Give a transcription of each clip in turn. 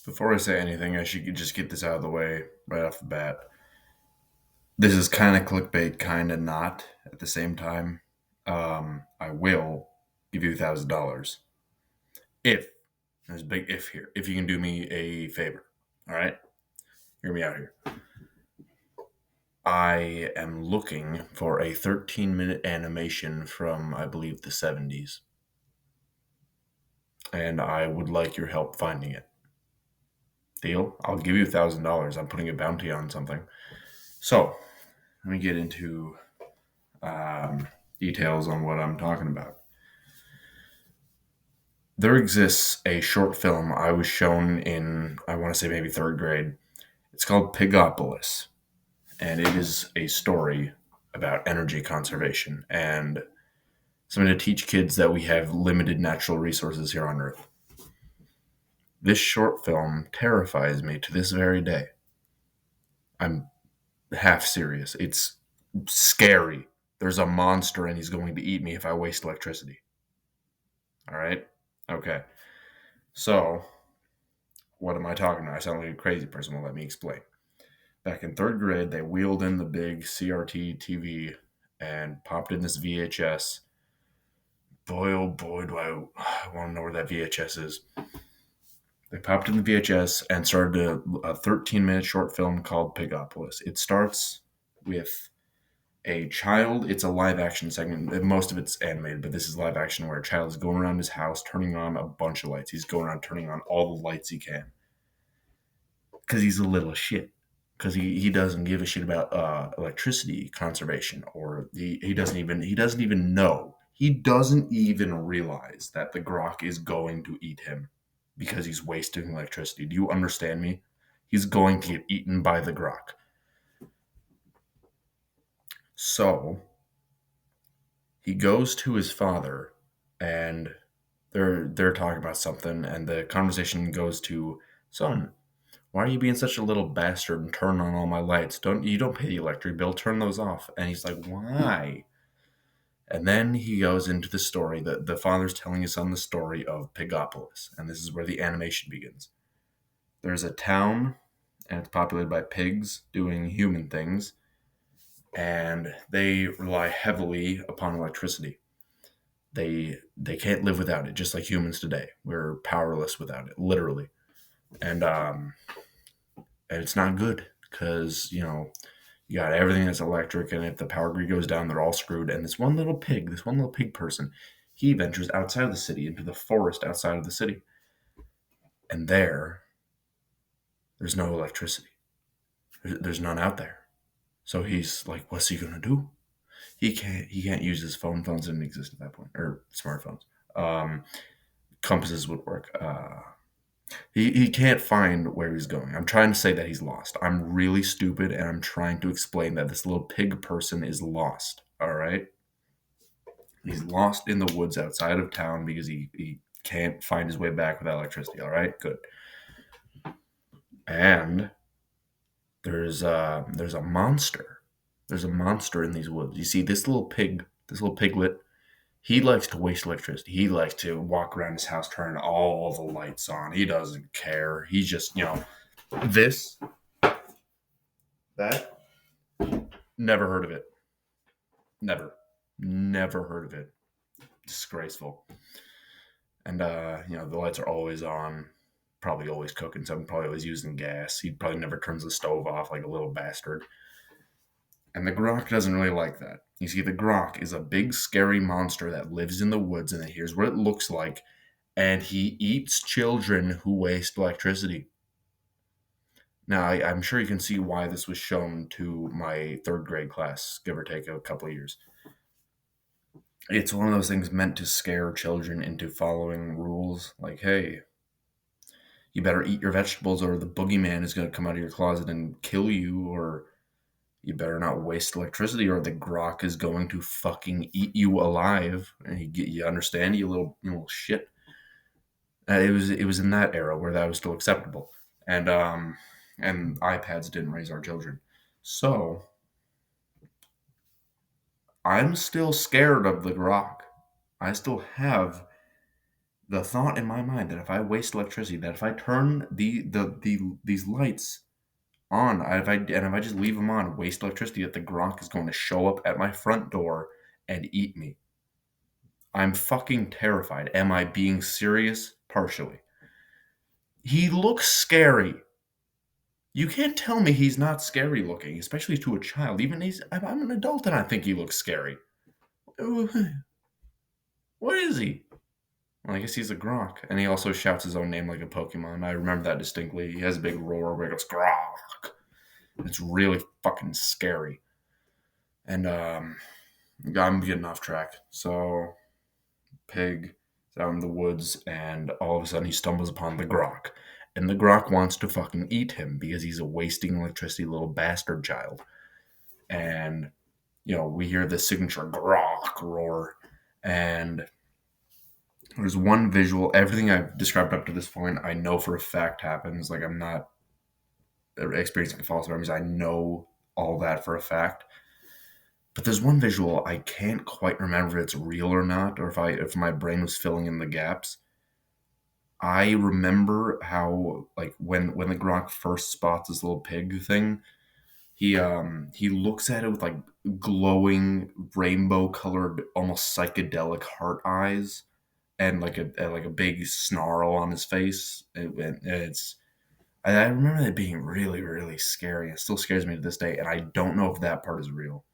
Before I say anything, I should just get this out of the way right off the bat. This is kind of clickbait, kind of not at the same time. I will give you $1,000 if there's a big if here. If you can do me a favor, all right? Hear me out here. I am looking for a 13-minute animation from, I believe, the 70s, and I would like your help finding it. Deal? I'll give you $1,000. I'm putting a bounty on something. So let me get into um, details on what I'm talking about. There exists a short film I was shown in, I want to say maybe third grade. It's called Pigopolis, and it is a story about energy conservation and something to teach kids that we have limited natural resources here on Earth. This short film terrifies me to this very day. I'm half serious. It's scary. There's a monster and he's going to eat me if I waste electricity. All right? Okay. So, what am I talking about? I sound like a crazy person. Well, let me explain. Back in third grade, they wheeled in the big CRT TV and popped in this VHS. Boy, oh boy, do I want to know where that VHS is. They popped in the VHS and started a 13-minute short film called Pigopolis. It starts with a child. It's a live action segment. Most of it's animated, but this is live action where a child is going around his house turning on a bunch of lights. He's going around turning on all the lights he can because he's a little shit. Because he doesn't give a shit about electricity conservation, or he doesn't even know, he doesn't even realize that the grok is going to eat him because he's wasting electricity. Do you understand me? He's going to get eaten by the grok. So he goes to his father, and they're talking about something, and the conversation goes to, son, why are you being such a little bastard and turn on all my lights? Don't pay the electric bill, turn those off. And he's like, why? And then he goes into the story that the father's telling his son the story of Pigopolis, and this is where the animation begins. There's a town, and it's populated by pigs doing human things, and they rely heavily upon electricity. They can't live without it, just like humans today. We're powerless without it, literally. And it's not good because you got everything that's electric, and if the power grid goes down, they're all screwed. And this one little pig person, he ventures outside of the city into the forest outside of the city, and there's no electricity. There's none out there. So he's like, what's he gonna do? He can't use his phone. Phones didn't exist at that point, or smartphones. Um, Compasses would work. He can't find where he's going. I'm trying to say that he's lost. I'm really stupid, and I'm trying to explain that this little pig person is lost. All right, he's lost in the woods outside of town because he can't find his way back without electricity. All right, good. And there's a monster. There's a monster in these woods. You see, this little piglet. He likes to waste electricity. He likes to walk around his house turning all the lights on. He doesn't care. He's just, this, that. Never heard of it. Never. Never heard of it. Disgraceful. And, the lights are always on. Probably always cooking something. Probably always using gas. He probably never turns the stove off like a little bastard. And the grok doesn't really like that. You see, the grok is a big, scary monster that lives in the woods, and here's what it looks like. And he eats children who waste electricity. Now, I'm sure you can see why this was shown to my third grade class, give or take a couple of years. It's one of those things meant to scare children into following rules. Like, hey, you better eat your vegetables, or the boogeyman is going to come out of your closet and kill you, or you better not waste electricity, or the grok is going to fucking eat you alive. And you understand, you little shit. It was in that era where that was still acceptable, and iPads didn't raise our children. So I'm still scared of the grok. I still have The thought in my mind that if I waste electricity, that if I turn these lights on, if I just leave them on, waste electricity, that the Gronk is going to show up at my front door and eat me. I'm fucking terrified. Am I being serious? Partially. He looks scary. You can't tell me he's not scary looking, especially to a child. Even I'm an adult and I think he looks scary. What is he? Well, I guess he's a Gronk. And he also shouts his own name like a Pokemon. I remember that distinctly. He has a big roar where he goes, Gronk. It's really fucking scary. And I'm getting off track. So, Pig is out in the woods, and all of a sudden he stumbles upon the Grok. And the Grok wants to fucking eat him because he's a wasting electricity little bastard child. And, we hear the signature Grok roar. And there's one visual, everything I've described up to this point, I know for a fact happens. Like, I'm not experiencing false memories. I know all that for a fact. But there's one visual I can't quite remember if it's real or not, or if my brain was filling in the gaps. I remember how, like, when the Gronk first spots this little pig thing, he looks at it with like glowing rainbow colored, almost psychedelic heart eyes, and like a big snarl on his face. I remember that being really, really scary. It still scares me to this day, and I don't know if that part is real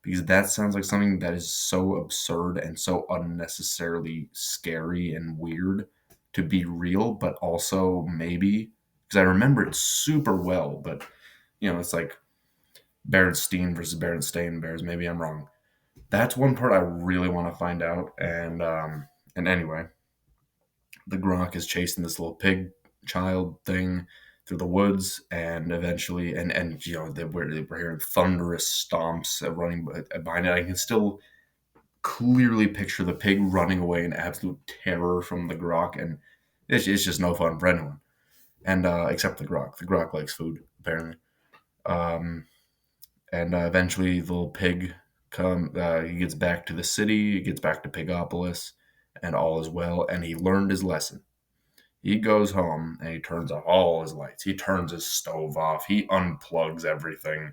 because that sounds like something that is so absurd and so unnecessarily scary and weird to be real, but also maybe because I remember it super well, but it's like Berenstain versus Berenstain Bears. Maybe I'm wrong. That's one part I really want to find out, and anyway, the Gronk is chasing this little pig child thing through the woods, and eventually, and we're hearing thunderous stomps running behind it. I can still clearly picture the pig running away in absolute terror from the Grok, and it's just no fun for anyone, and except the Grok. The Grok likes food apparently, and eventually the little pig he gets back to the city, he gets back to Pigopolis, and all is well, and he learned his lesson. He goes home and he turns off all his lights. He turns his stove off. He unplugs everything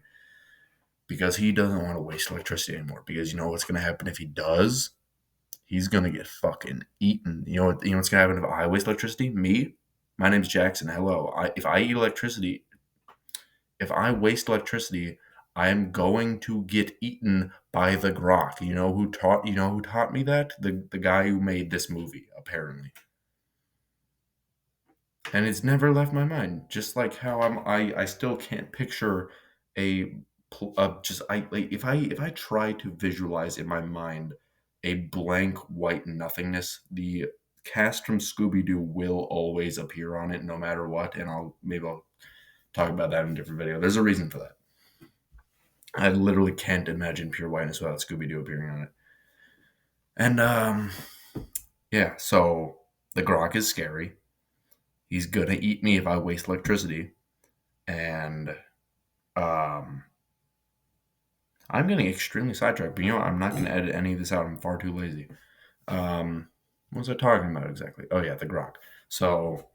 because he doesn't want to waste electricity anymore. Because you know what's going to happen if he does? He's going to get fucking eaten. What's going to happen if I waste electricity? Me? My name's Jackson. Hello. If I eat electricity, if I waste electricity, I'm going to get eaten by the Grok. You know who taught me that? The guy who made this movie, apparently. And it's never left my mind. Just like how I still can't picture a just I like if I try to visualize in my mind a blank white nothingness, the cast from Scooby Doo will always appear on it no matter what, and I'll talk about that in a different video. There's a reason for that. I literally can't imagine pure whiteness without Scooby Doo appearing on it. And yeah, so the Grok is scary. He's gonna eat me if I waste electricity. And I'm getting extremely sidetracked, but I'm not going to edit any of this out. I'm far too lazy. What was I talking about exactly? Oh, yeah, the Grok. So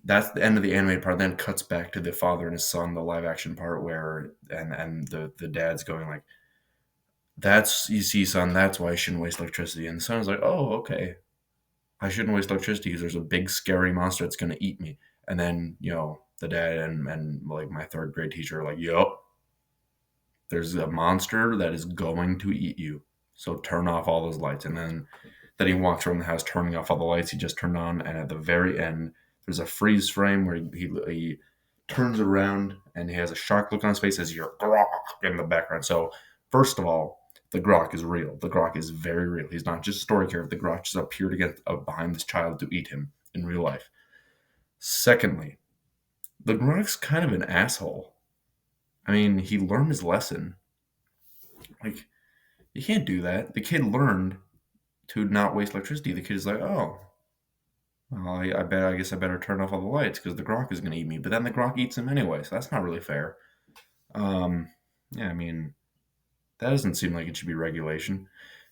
that's the end of the animated part. Then it cuts back to the father and his son, the live action part where, and the dad's going like, you see, son, that's why I shouldn't waste electricity. And the son's like, oh, okay. I shouldn't waste electricity because there's a big scary monster that's going to eat me. And then, the dad and like my third grade teacher are like, yup, there's a monster that is going to eat you. So turn off all those lights. And then he walks around the house turning off all the lights he just turned on. And at the very end, there's a freeze frame where he turns around and he has a shocked look on his face as you're Grok in the background. So first of all, the Grok is real. The Grok is very real. He's not just a story character. The Grok just appeared against behind this child to eat him in real life. Secondly, the Grok's kind of an asshole. I mean, he learned his lesson. Like, you can't do that. The kid learned to not waste electricity. The kid is like, oh, well, I guess I better turn off all the lights because the Grok is going to eat me. But then the Grok eats him anyway, so that's not really fair. Yeah, I mean, that doesn't seem like it should be regulation.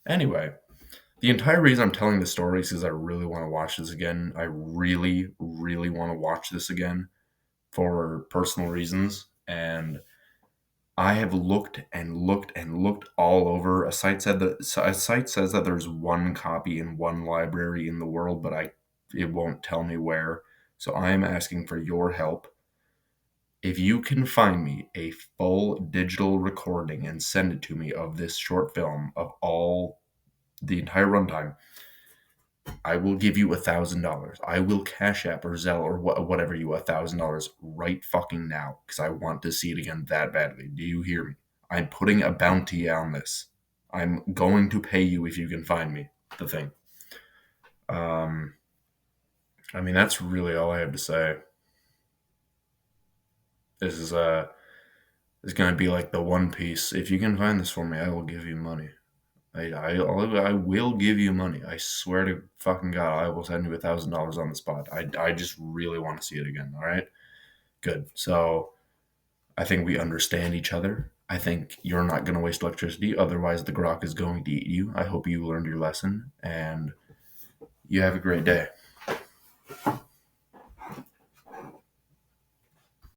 Anyway, The entire reason I'm telling the story is because I really want to watch this again. I really, really want to watch this again for personal reasons. And I have looked and looked and looked all over. A site says that there's one copy in one library in the world, but it won't tell me where. So I am asking for your help. If you can find me a full digital recording and send it to me of this short film of all the entire runtime, I will give you $1,000. I will Cash App or Zelle or whatever you $1,000 right fucking now because I want to see it again that badly. Do you hear me? I'm putting a bounty on this. I'm going to pay you if you can find me the thing. Um, I mean that's really all I have to say. This is gonna be like the One Piece. If you can find this for me, I will give you money. I will give you money. I swear to fucking God, I will send you $1,000 on the spot. I just really want to see it again. All right, good. So I think we understand each other. I think you're not going to waste electricity. Otherwise, the grok is going to eat you. I hope you learned your lesson and you have a great day.